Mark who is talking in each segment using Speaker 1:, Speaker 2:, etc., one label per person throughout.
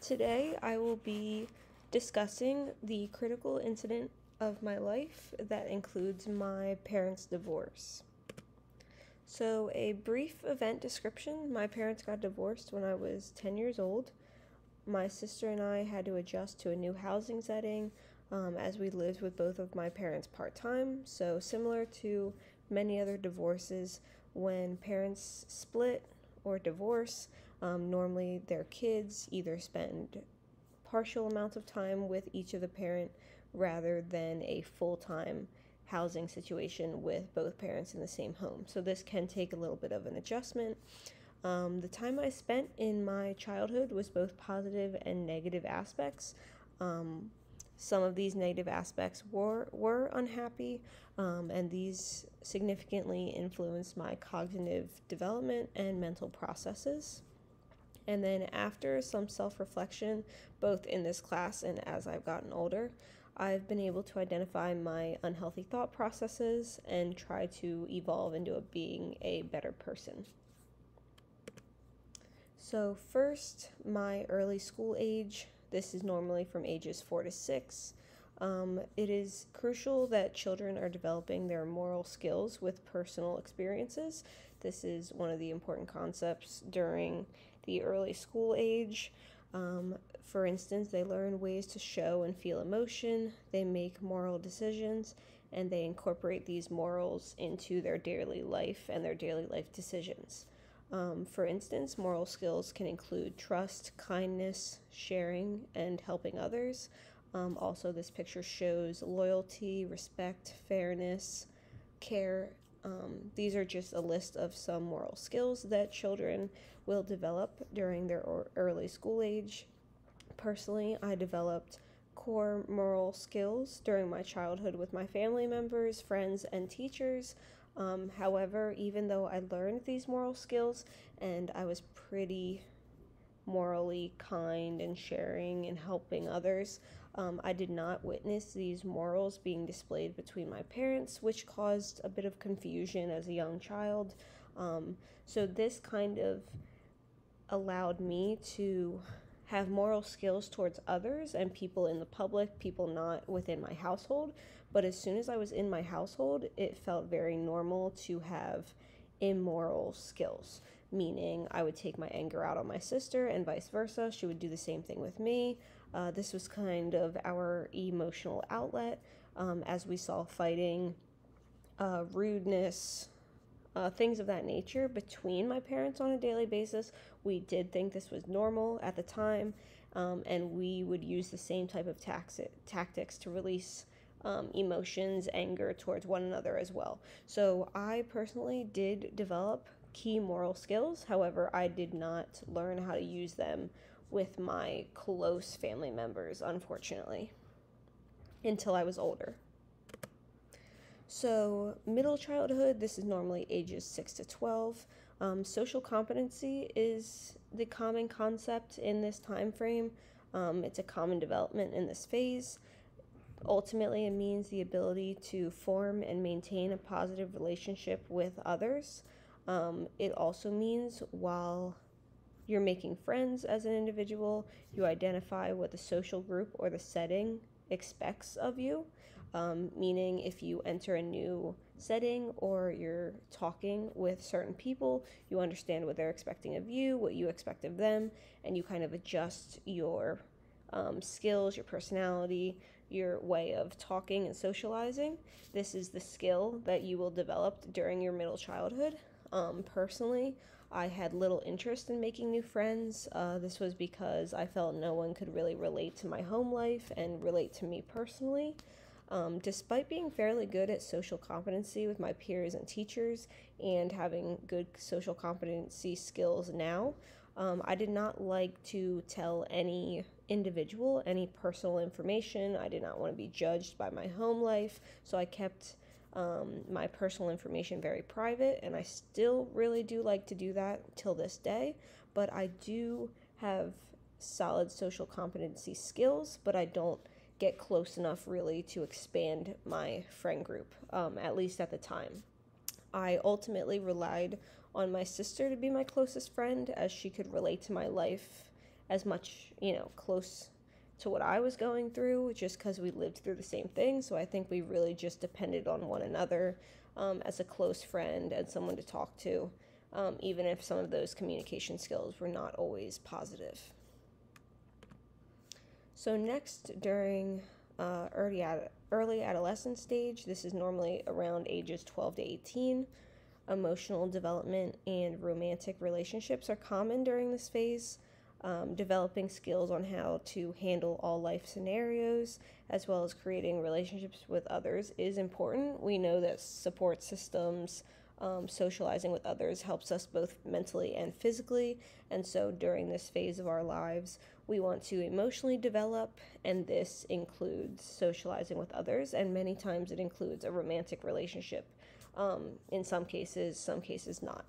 Speaker 1: Today I will be discussing the critical incident of my life that includes my parents' divorce. So, a brief event description: my parents got divorced when I was 10 years old. My sister and I had to adjust to a new housing setting as we lived with both of my parents part time. So, similar to many other divorces, when parents split or divorce, normally their kids either spend partial amounts of time with each of the parent rather than a full-time housing situation with both parents in the same home. So this can take a little bit of an adjustment. The time I spent in my childhood was both positive and negative aspects. Some of these negative aspects were unhappy, and these significantly influenced my cognitive development and mental processes. And then after some self-reflection, both in this class and as I've gotten older, I've been able to identify my unhealthy thought processes and try to evolve into being a better person. So first, my early school age. This is normally from ages 4 to 6. It is crucial that children are developing their moral skills with personal experiences. This is one of the important concepts during the early school age. For instance, they learn ways to show and feel emotion, they make moral decisions, and they incorporate these morals into their daily life and their daily life decisions. For instance, moral skills can include trust, kindness, sharing, and helping others. Also, this picture shows loyalty, respect, fairness, care. These are just a list of some moral skills that children will develop during their early school age. Personally, I developed core moral skills during my childhood with my family members, friends, and teachers. However, even though I learned these moral skills and I was pretty morally kind and sharing and helping others, I did not witness these morals being displayed between my parents, which caused a bit of confusion as a young child. So this kind of allowed me to have moral skills towards others and people in the public, people not within my household. But as soon as I was in my household, it felt very normal to have immoral skills, meaning I would take my anger out on my sister and vice versa. She would do the same thing with me. This was kind of our emotional outlet as we saw fighting, rudeness, things of that nature between my parents on a daily basis. We did think this was normal at the time, and we would use the same type of tactics to release emotions, anger towards one another as well. So I personally did develop key moral skills. However, I did not learn how to use them with my close family members, unfortunately, until I was older. So middle childhood, this is normally ages 6 to 12. Social competency is the common concept in this time frame. It's a common development in this phase. Ultimately, it means the ability to form and maintain a positive relationship with others. It also means while you're making friends as an individual, you identify what the social group or the setting expects of you. Meaning if you enter a new setting or you're talking with certain people, you understand what they're expecting of you, what you expect of them, and you kind of adjust your skills, your personality, your way of talking and socializing. This is the skill that you will develop during your middle childhood. Personally, I had little interest in making new friends. This was because I felt no one could really relate to my home life and relate to me personally. Despite being fairly good at social competency with my peers and teachers and having good social competency skills now, I did not like to tell any individual any personal information. I did not want to be judged by my home life, so I kept my personal information very private, and I still really do like to do that till this day. But I do have solid social competency skills, but I don't get close enough really to expand my friend group, at least at the time. I ultimately relied on my sister to be my closest friend, as she could relate to my life as much, close to what I was going through, just because we lived through the same thing. So I think we really just depended on one another as a close friend and someone to talk to, even if some of those communication skills were not always positive. So next, during early adolescent stage, this is normally around ages 12 to 18, emotional development and romantic relationships are common during this phase. Developing skills on how to handle all life scenarios, as well as creating relationships with others, is important. We know that support systems, socializing with others helps us both mentally and physically. And so during this phase of our lives, we want to emotionally develop, and this includes socializing with others, and many times it includes a romantic relationship. In some cases not.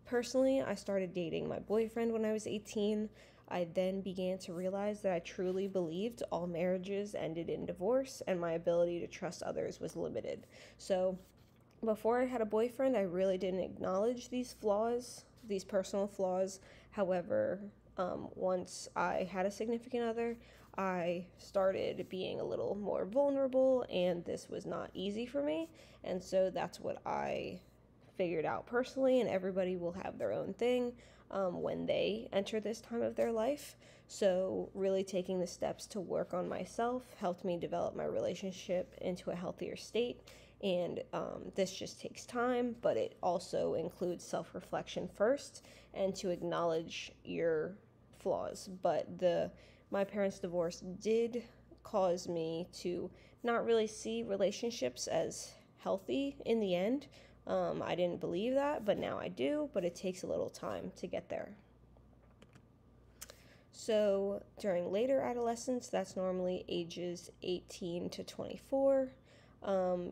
Speaker 1: Personally, I started dating my boyfriend when I was 18. I then began to realize that I truly believed all marriages ended in divorce and my ability to trust others was limited. So before I had a boyfriend, I really didn't acknowledge these flaws, these personal flaws. However, once I had a significant other, I started being a little more vulnerable, and this was not easy for me. And so that's what I figured out personally, and everybody will have their own thing when they enter this time of their life. So really taking the steps to work on myself helped me develop my relationship into a healthier state. And this just takes time, but it also includes self-reflection first and to acknowledge your flaws. But my parents' divorce did cause me to not really see relationships as healthy in the end. I didn't believe that, but now I do, but it takes a little time to get there. So during later adolescence, that's normally ages 18 to 24.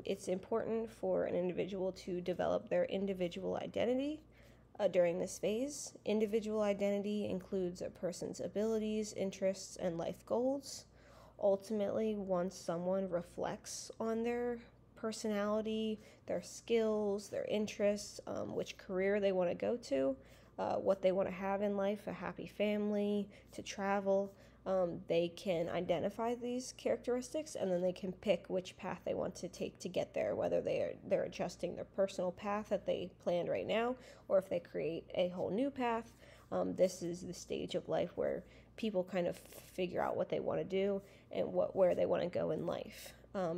Speaker 1: It's important for an individual to develop their individual identity during this phase. Individual identity includes a person's abilities, interests, and life goals. Ultimately, once someone reflects on their personality, their skills, their interests, which career they want to go to, what they want to have in life, a happy family, to travel, they can identify these characteristics, and then they can pick which path they want to take to get there, whether they're adjusting their personal path that they planned right now, or if they create a whole new path. This is the stage of life where people kind of figure out what they want to do and where they want to go in life.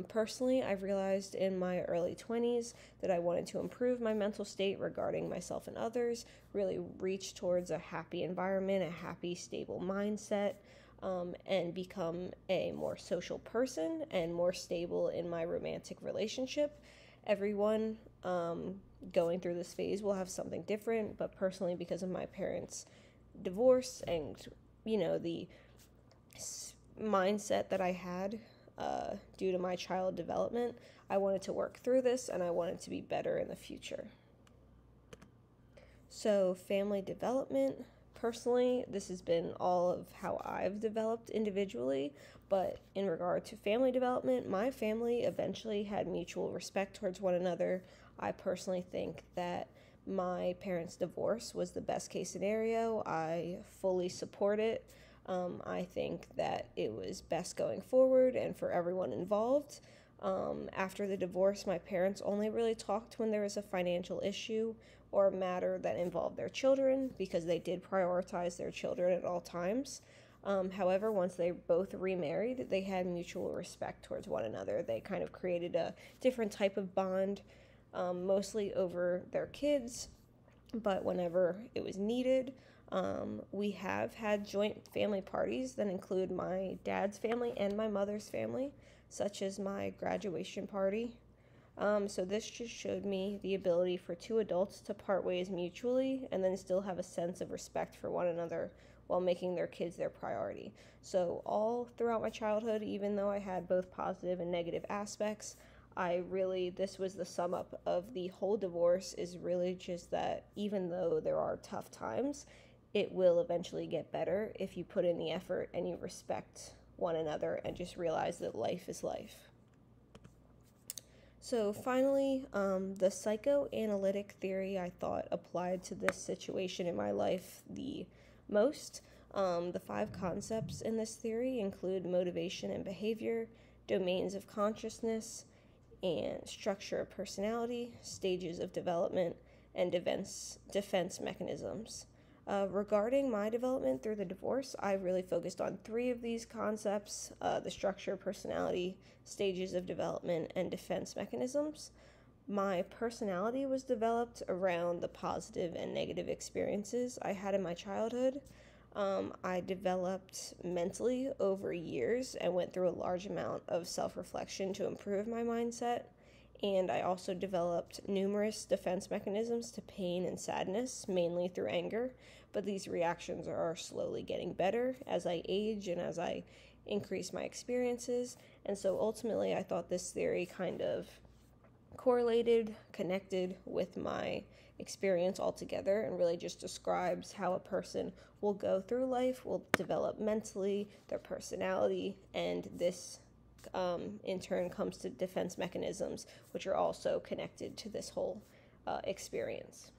Speaker 1: Personally, I've realized in my early 20s that I wanted to improve my mental state regarding myself and others, really reach towards a happy environment, a happy, stable mindset, and become a more social person and more stable in my romantic relationship. Everyone going through this phase will have something different, but personally, because of my parents' divorce and, the mindset that I had due to my child development, I wanted to work through this and I wanted to be better in the future. So family development, personally, this has been all of how I've developed individually, but in regard to family development, my family eventually had mutual respect towards one another. I personally think that my parents' divorce was the best case scenario. I fully support it. I think that it was best going forward and for everyone involved. After the divorce, my parents only really talked when there was a financial issue or a matter that involved their children, because they did prioritize their children at all times. However, once they both remarried, they had mutual respect towards one another. They kind of created a different type of bond, mostly over their kids, but whenever it was needed. We have had joint family parties that include my dad's family and my mother's family, such as my graduation party. So this just showed me the ability for two adults to part ways mutually and then still have a sense of respect for one another while making their kids their priority. So all throughout my childhood, even though I had both positive and negative aspects, this was the sum up of the whole divorce, is really just that even though there are tough times, it will eventually get better if you put in the effort and you respect one another and just realize that life is life. So finally, the psychoanalytic theory I thought applied to this situation in my life the most. The 5 concepts in this theory include motivation and behavior, domains of consciousness, and structure of personality, stages of development, and defense mechanisms. Regarding my development through the divorce, I really focused on 3 of these concepts: the structure of personality, stages of development, and defense mechanisms. My personality was developed around the positive and negative experiences I had in my childhood. I developed mentally over years and went through a large amount of self reflection to improve my mindset. And I also developed numerous defense mechanisms to pain and sadness, mainly through anger. But these reactions are slowly getting better as I age and as I increase my experiences. And so ultimately, I thought this theory kind of correlated, connected with my experience altogether, and really just describes how a person will go through life, will develop mentally, their personality, and this in turn comes to defense mechanisms, which are also connected to this whole experience.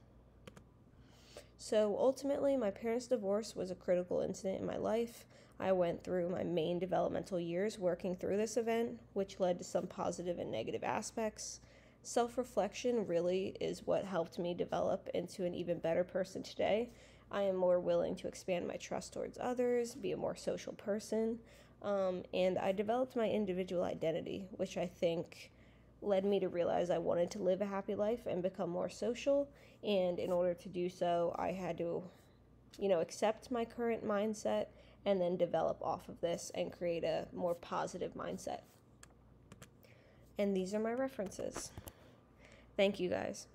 Speaker 1: So ultimately, my parents' divorce was a critical incident in my life. I went through my main developmental years working through this event, which led to some positive and negative aspects. Self-reflection really is what helped me develop into an even better person today. I am more willing to expand my trust towards others, be a more social person, and I developed my individual identity, which I think led me to realize I wanted to live a happy life and become more social. And in order to do so, I had to, accept my current mindset and then develop off of this and create a more positive mindset. And these are my references. Thank you, guys.